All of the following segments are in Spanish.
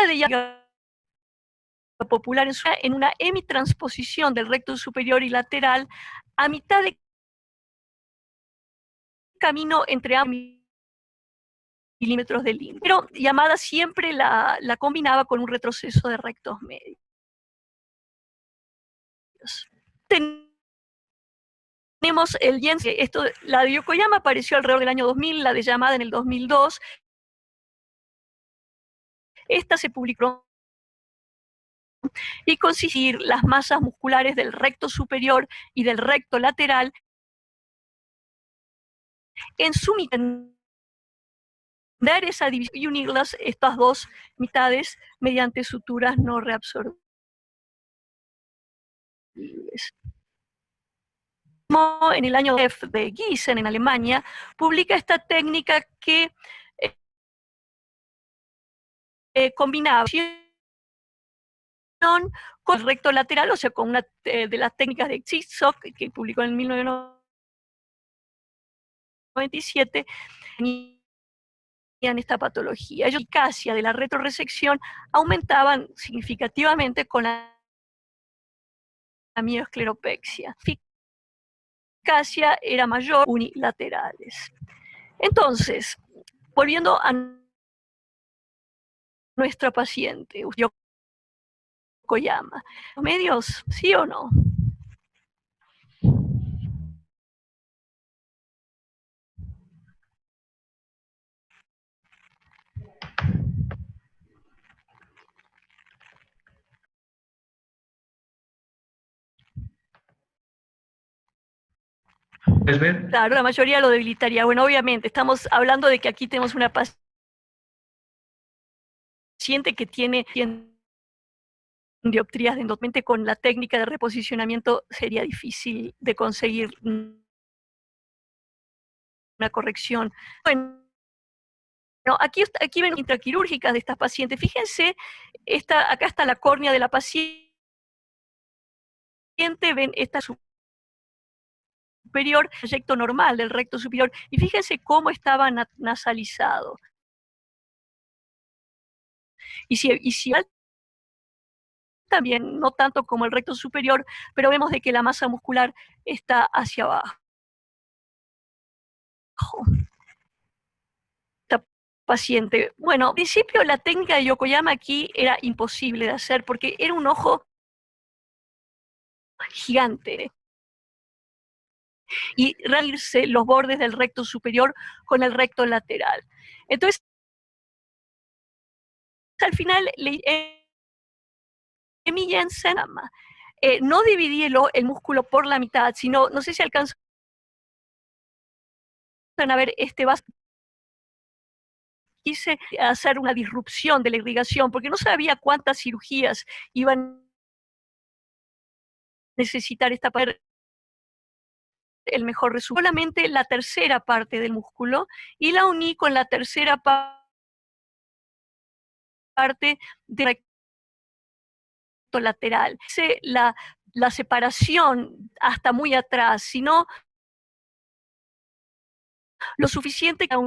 técnica de Young popular en una hemitransposición del recto superior y lateral a mitad de camino entre ambos milímetros del límite. Pero Yamada siempre la combinaba con un retroceso de rectos medios. Tenemos el Jensen, la de Yokoyama apareció alrededor del año 2000, la de Yamada en el 2002. Esta se publicó y consistir las masas musculares del recto superior y del recto lateral en su mitad, dar esa división y unirlas, estas dos mitades, mediante suturas no reabsorbibles. En el año de Gießen, en Alemania, publica esta técnica que combinaba con el recto lateral, o sea, con una de las técnicas de Ziegfeld, que publicó en 1997, en esta patología. La eficacia de la retroresección aumentaban significativamente con la mioescleropexia. La eficacia era mayor unilaterales. Entonces, volviendo a nuestra paciente, Yokoyama, ¿los medios, sí o no? ¿Puedes ver? Claro, la mayoría lo debilitaría. Bueno, obviamente, estamos hablando de que aquí tenemos una paciente que tiene dioptrías de endomente. Con la técnica de reposicionamiento sería difícil de conseguir una corrección. Bueno, aquí ven intraquirúrgicas de estas pacientes. Fíjense, acá está la córnea de la paciente, ven esta superior, trayecto normal del recto superior, y fíjense cómo estaba nasalizado. Y si también, no tanto como el recto superior, pero vemos de que la masa muscular está hacia abajo. Esta paciente, bueno, al principio la técnica de Yokoyama aquí era imposible de hacer porque era un ojo gigante y reunirse los bordes del recto superior con el recto lateral. Entonces, al final, Emi Jensen no dividí el músculo por la mitad, sino, no sé si alcanzan a ver este vaso. Quise hacer una disrupción de la irrigación porque no sabía cuántas cirugías iban a necesitar esta para el mejor resultado. Solamente la tercera parte del músculo y la uní con la tercera parte del recto lateral. Hice la separación hasta muy atrás, sino lo suficiente para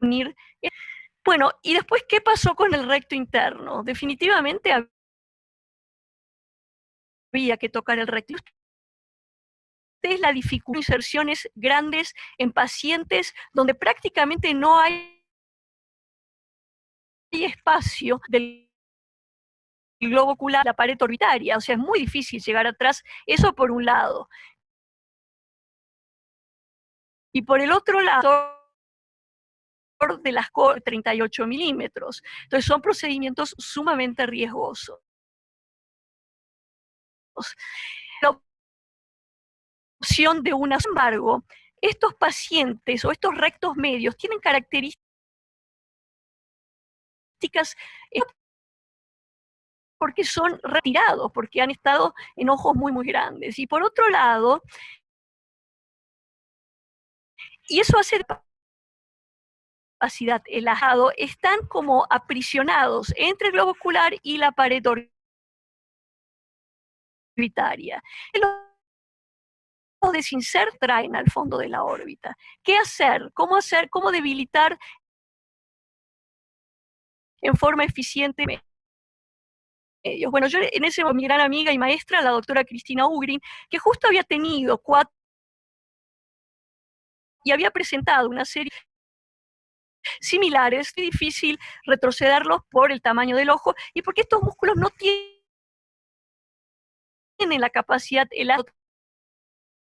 unir. Bueno, y después, ¿qué pasó con el recto interno? Definitivamente había que tocar el recto. Es la dificultad de inserciones grandes en pacientes donde prácticamente no hay espacio del globo ocular, la pared orbitaria, o sea, es muy difícil llegar atrás, eso por un lado. Y por el otro lado, de las 38 milímetros. Entonces son procedimientos sumamente riesgosos. La opción de una, sin embargo, estos pacientes o estos rectos medios tienen características porque son retirados, porque han estado en ojos muy, muy grandes. Y por otro lado, y eso hace capacidad, el ajado, están como aprisionados entre el globo ocular y la pared orbitaria. Los desinsertos traen al fondo de la órbita. ¿Qué hacer? ¿Cómo hacer? ¿Cómo debilitar en forma eficiente medios. Bueno, yo en ese momento, mi gran amiga y maestra, la doctora Cristina Ugrin, que justo había tenido 4 y había presentado una serie similares, es difícil retrocederlos por el tamaño del ojo y porque estos músculos no tienen la capacidad de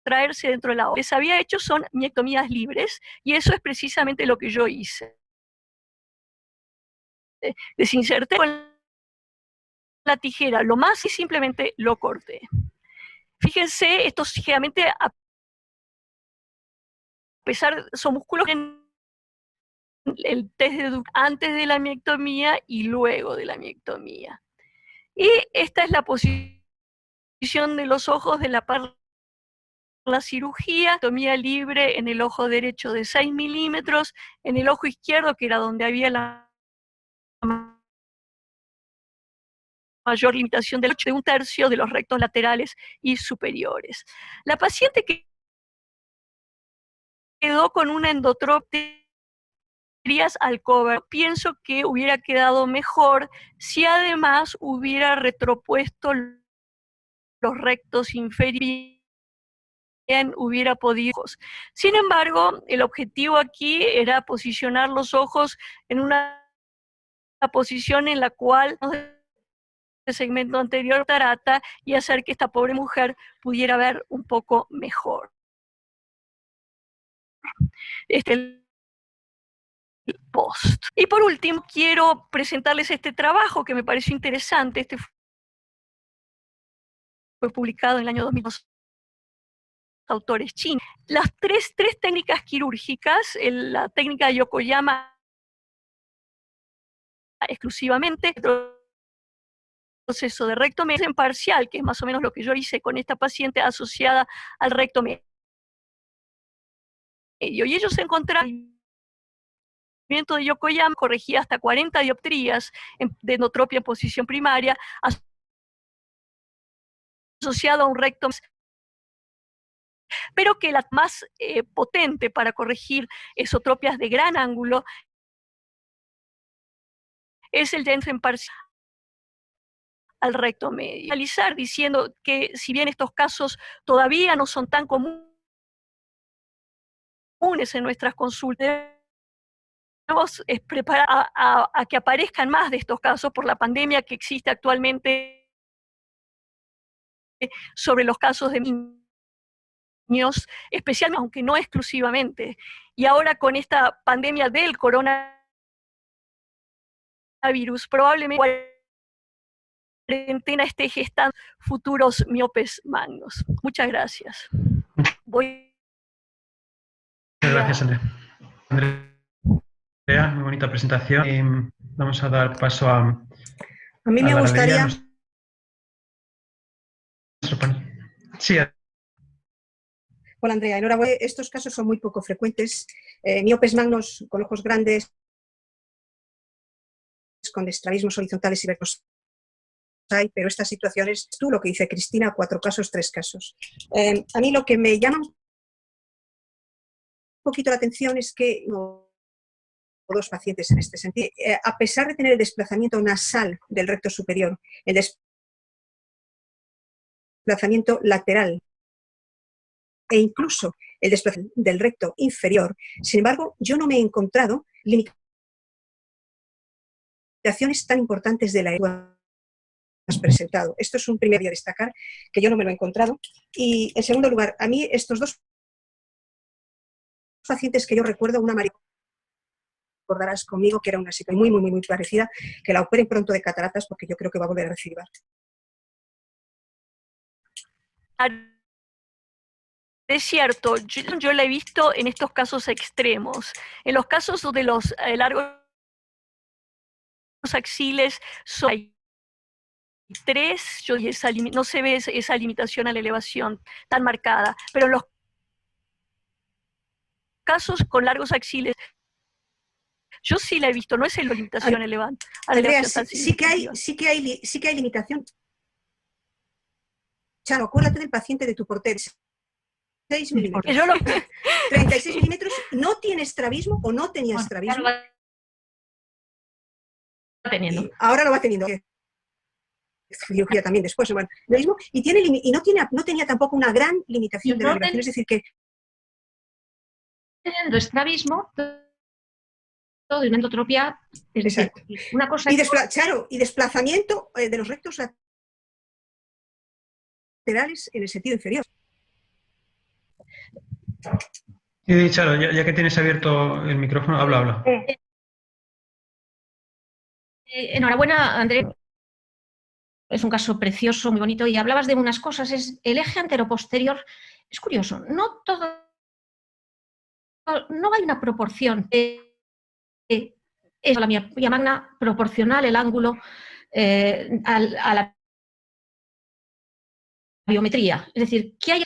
traerse dentro de la ojo. Les había hecho son miectomías libres y eso es precisamente lo que yo hice. Desinserté con la tijera lo más y simplemente lo corté. Fíjense, estos generalmente, a pesar, son músculos en el test de antes de la miectomía y luego de la miectomía. Y esta es la posición de los ojos de la cirugía, miectomía libre en el ojo derecho de 6 milímetros, en el ojo izquierdo, que era donde había la mayor limitación de 1/3 de los rectos laterales y superiores. La paciente que quedó con una endotropia al cover, pienso que hubiera quedado mejor si además hubiera retropuesto los rectos inferiores, hubiera podido. Sin embargo, el objetivo aquí era posicionar los ojos en una posición en la cual el segmento anterior tarata y hacer que esta pobre mujer pudiera ver un poco mejor. El post. Y por último, quiero presentarles este trabajo que me pareció interesante. Este fue publicado en el año 2002, autores chinos. Las tres técnicas quirúrgicas, la técnica de Yokoyama exclusivamente, el proceso de recto medio en parcial, que es más o menos lo que yo hice con esta paciente asociada al recto medio. Y ellos encontraron el movimiento de Yokoyama corregía hasta 40 dioptrías de endotropia en posición primaria, asociado a un recto, pero que la más potente para corregir esotropias de gran ángulo es el Jensen parcial al recto medio. Finalizar diciendo que si bien estos casos todavía no son tan comunes en nuestras consultas, debemos preparar a que aparezcan más de estos casos por la pandemia que existe actualmente sobre los casos de niños, especialmente, aunque no exclusivamente. Y ahora con esta pandemia del coronavirus, probablemente cuarentena esté gestando futuros miopes magnos. Muchas gracias. Muchas gracias, Andrea. Muy bonita presentación. Vamos a dar paso a mí me gustaría... Sí. Hola, Andrea. Enhorabuena. Estos casos son muy poco frecuentes. Miopes magnos con ojos grandes, con estrabismos horizontales y verticales hay, pero estas situaciones, tú lo que dice Cristina, 4 casos, 3 casos. A mí lo que me llama un poquito la atención es que dos pacientes en este sentido, a pesar de tener el desplazamiento nasal del recto superior, el desplazamiento lateral e incluso el desplazamiento del recto inferior, sin embargo, yo no me he encontrado limitaciones tan importantes de la has presentado. Esto es un primer día a destacar, que yo no me lo he encontrado. Y en segundo lugar, a mí estos dos pacientes que yo recuerdo, una María, recordarás conmigo que era una situación muy parecida, que la operen pronto de cataratas porque yo creo que va a volver a recibir. Es cierto, yo la he visto en estos casos extremos. En los casos de los largos axiles, hay 3, no se ve esa limitación a la elevación tan marcada, pero en los casos con largos axiles, yo sí la he visto, no es la limitación elevada. Andrea, sí que hay limitación. Chano, acuérdate del paciente de tu portero. 6 milímetros. 36 milímetros, ¿no tiene estrabismo o no tenía estrabismo? teniendo. Y ahora lo va teniendo. Cirugía también después, bueno, lo mismo, y, no tenía tampoco una gran limitación de la elevación, es decir, que teniendo estrabismo, todo y una endotropia, es decir, exacto. una cosa Claro, y desplazamiento de los rectos laterales en el sentido inferior. Y Charo, ya que tienes abierto el micrófono, habla. Enhorabuena, André. Es un caso precioso, muy bonito. Y hablabas de unas cosas, es el eje anteroposterior. Es curioso, no hay una proporción. Es la miopía magna proporcional el ángulo a la biometría. Es decir, que hay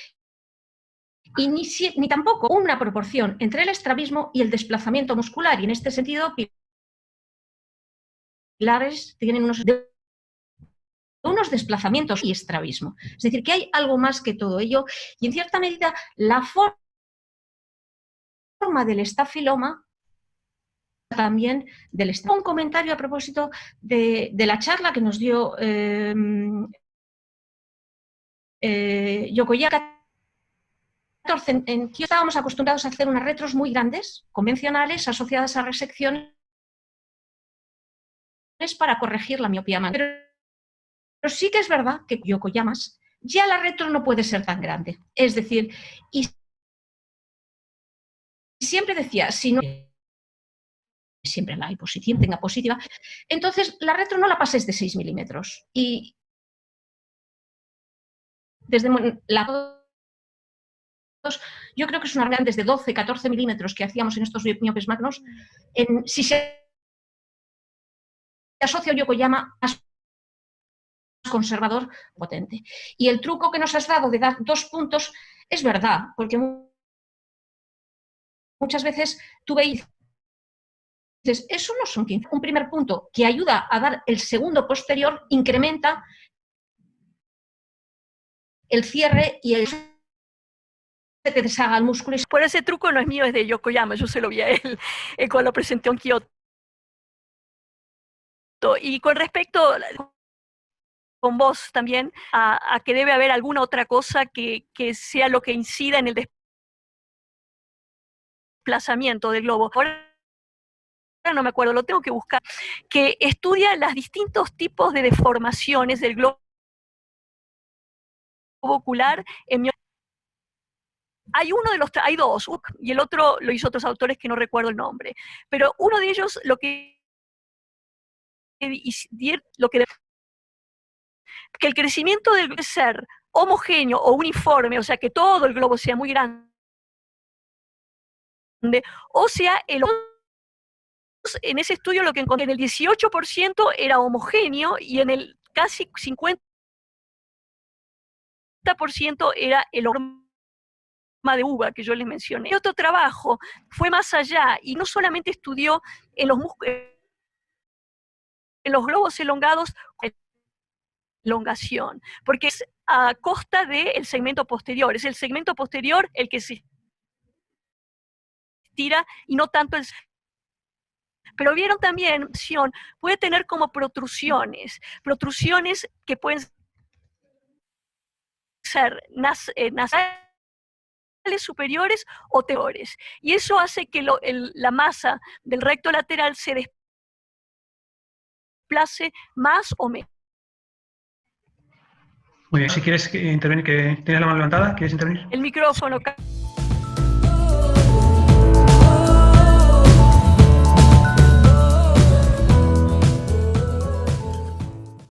y ni tampoco una proporción entre el estrabismo y el desplazamiento muscular. Y en este sentido, pilares tienen unos desplazamientos y estrabismo. Es decir, que hay algo más que todo ello y en cierta medida la forma del estafiloma también del estrabismo. Un comentario a propósito de la charla que nos dio Yokoyama. En Kioto estábamos acostumbrados a hacer unas retros muy grandes, convencionales, asociadas a resecciones para corregir la miopía magna. Pero sí que es verdad que Yokoyamas ya la retro no puede ser tan grande. Es decir, y siempre decía, si no siempre la hiposición tenga positiva, entonces la retro no la pases de 6 milímetros. Y desde la yo creo que es una gran desde 12, 14 milímetros que hacíamos en estos miopes magnos, si se asocia a Yokoyama más conservador, potente. Y el truco que nos has dado de dar 2 puntos es verdad, porque muchas veces tú veis, dices, eso no son 15. Un primer punto que ayuda a dar el segundo posterior incrementa el cierre y el se te deshaga el músculo. Por ese truco no es mío, es de Yokoyama, yo se lo vi a él cuando lo presentó en Kioto. Y con respecto con vos también, a que debe haber alguna otra cosa que sea lo que incida en el desplazamiento del globo. Ahora no me acuerdo, lo tengo que buscar, que estudia los distintos tipos de deformaciones del globo ocular en hay dos, y el otro lo hizo otros autores que no recuerdo el nombre, pero uno de ellos que el crecimiento del ser homogéneo o uniforme, o sea, que todo el globo sea muy grande, o sea, en ese estudio lo que encontré, en el 18% era homogéneo y en el casi 50% era el horma de uva que yo les mencioné. Y otro trabajo fue más allá y no solamente estudió en los globos elongados, elongación, porque es a costa del segmento posterior. Es el segmento posterior el que se estira y no tanto el... Pero vieron también, puede tener como protrusiones que pueden ser nasales superiores o teores. Y eso hace que la masa del recto lateral se desplace más o menos. Muy bien, si quieres intervenir, que tienes la mano levantada, ¿quieres intervenir? El micrófono.